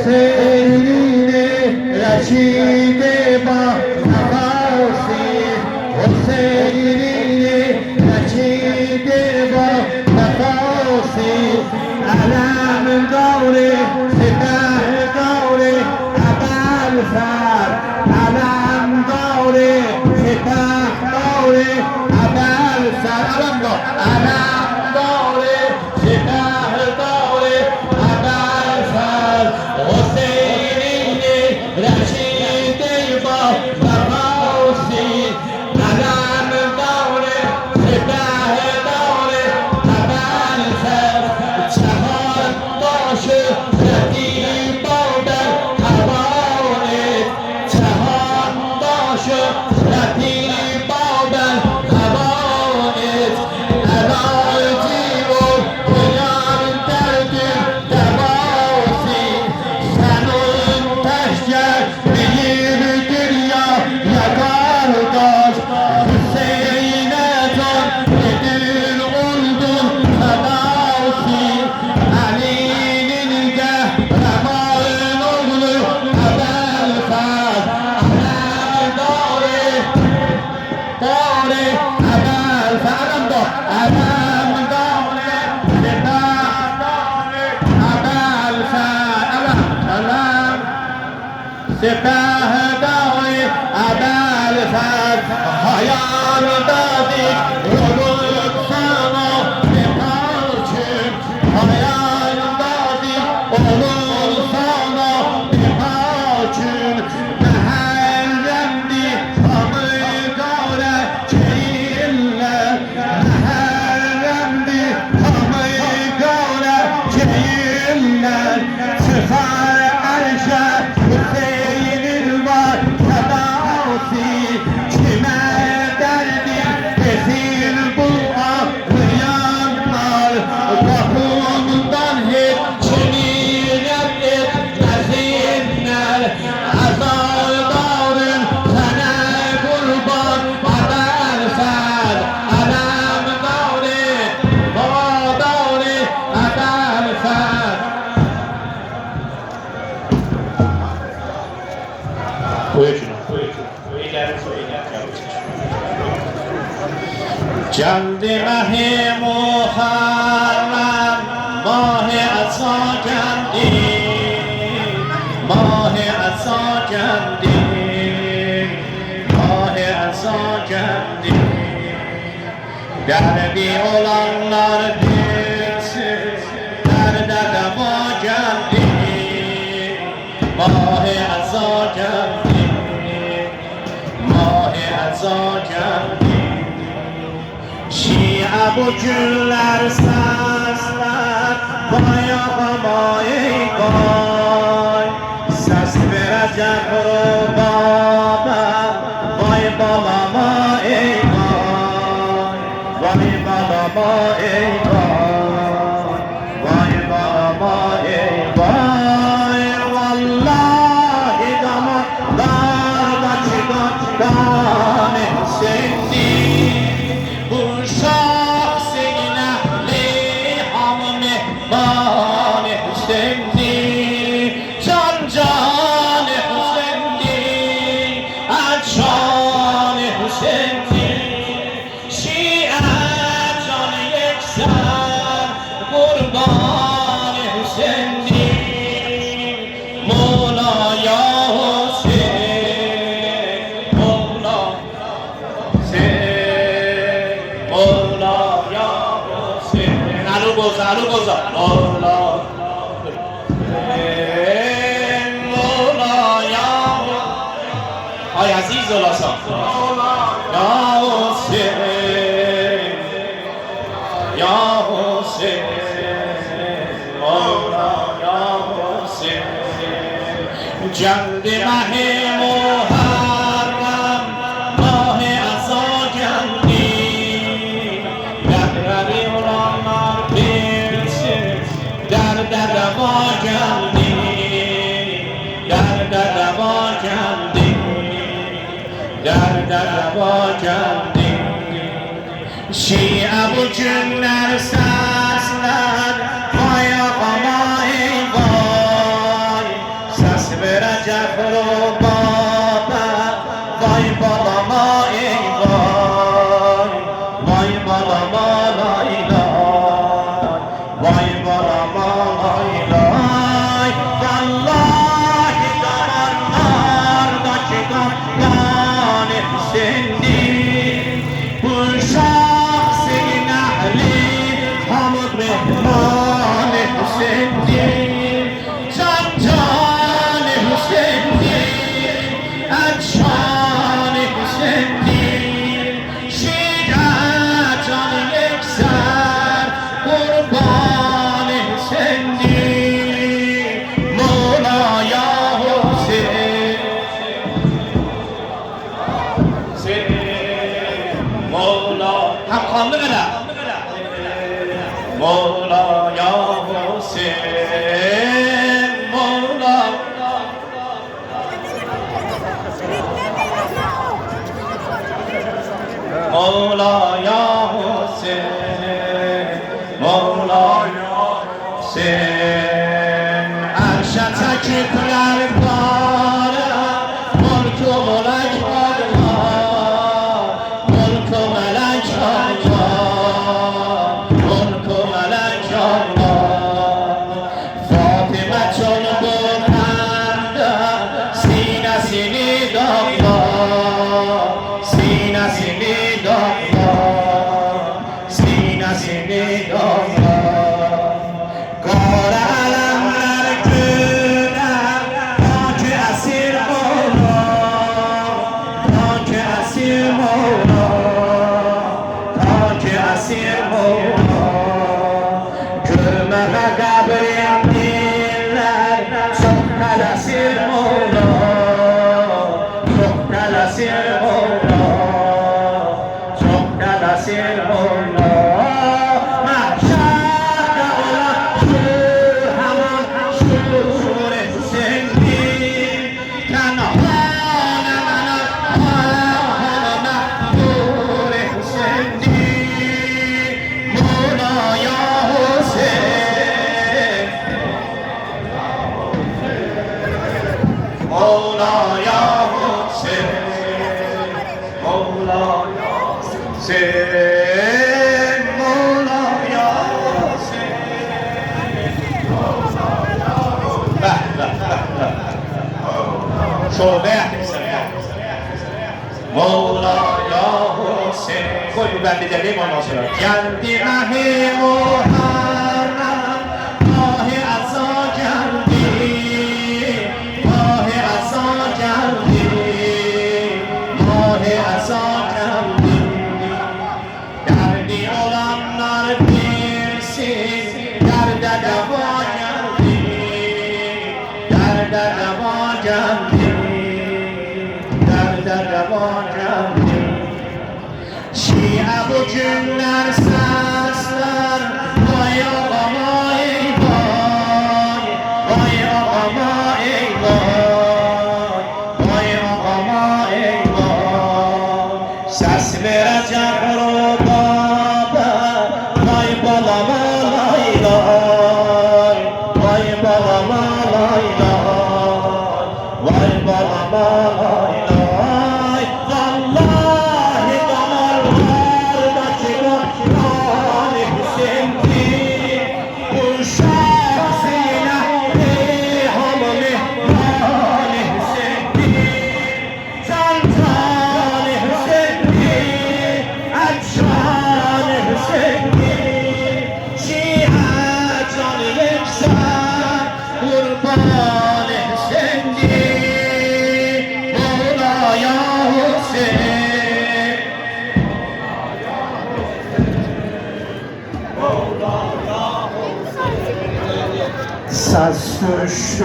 حسین رشید با نفاسی حسین رشید با نفاسی علم داره سپه داره ابوالفضل علم داره سپه داره ابوالفضل علم داره سپه داره ابوالفضل حسین رشید با نفاسی علم داره سپه داره ابوالفضل جهان باشه رقیب در هوایت جهان باشه رقیب در هوایت علاجی و بیان درد دواسی سنون تشجر بگیر دریا یکار داشت حسین ازان بدل اردن خلاصی علی نگه رمان اغل ابوالفضل علم داره ابوالفضل علم داره سپه داره ابوالفضل علم سپه داره ابوالفضل هایان دادی رود سما بپاچه هایان دادی رود سما بپاچه محرمدی همگاره چیله محرمدی همگاره چیله سفر عرشه حسین الوار تداسی کمه دردی کثیر بوها ریانار بخوندن هیچ چنیرد از این نر ازار دارن زنه قربان ابوالفضل علم داره بابا داره ابوالفضل جلد ماه محرم ماه عصا جندی ماه عصا جندی ماه عصا جندی دربی olanlar bilsin derde deva geldi mah-ı azza geldi mah-ı azza geldi Şia bu günler sesler Baya babayı koy Ses verecek rubaba Vay babama ey koy Vay babama ey koy Vay babama ey koy Vallahi damarlarda çıkan Dame Hüseyin'di Bu şahsinin ehli hammi Bani Hüseyin'di Can Hüseyin'di Can Hüseyin'di Şia can yeksen Kurbani Hüseyin'di Mola ya Hüseyin Mola Mola ya Hüseyin Alu goza Mola Mola ya Ay aziz olasan Ya Hüseyin Ya Hüseyin Mola ya Hüseyin Geldi mahi muharrem Mahi azza geldi Derleri olanlar bilsin Derde deva geldi Derde deva geldi Derde deva geldi Şia bu günler sesler Vay ağama ey vay مهمان حسینی جان جان حسینی افشان حسینی شیعه جان یک سر قربان حسینی مولایا حسین مولا هم خانده قدر مولایا حسین مولا مولایا حسین مولایا حسین عرشتک در بارم ملک و ملک آقا ملک و ملک آقا ملک و ملک آقا فاطمه چون بردم سینه سینی داغا سینه سینی داغا سینه سینی داغا گاره علمler güler پاک اسیر مولا پاک اسیر مولا پاک اسیر مولا görmeme kabrim diller çok kalesir mola çok kalesir mola çok kalesir mola mahşerde olan şu hemen şuur etsindir tenhane bana halime dur etsindir Moulaya Hüseyin Moulaya Hüseyin Moulaya Hüseyin Moulaya Hüseyin Beh beh beh beh Şöyle Moulaya Hüseyin Koy bu ben bir deneyim ondan sonra Geldi ahi Muharrem Ahi Asa geldi Ahi Asa geldi Ahi Asa geldi Derdi olanlar bilsin Derde deva geldi Derde deva geldi Derde deva geldi Şia bu günler sesler Vay ağama ey vay Vay ağama ey vay Vay ağama ey vay Ses verecek rubaba Vay balama lay lay Vay balama lay lay Vay balama lay lay Vallahi damarlardaki Kur'an-ı Hüseyin'dir Bu şahsine ilhamı mihran-ı Hüseyin'dir Can-can-ı Hüseyin'dir Efşan-ı Hüseyin'dir Şiha can-ı yeksan Kurban-ı Hüseyin'dir Moulaya Hüseyin Saz düştü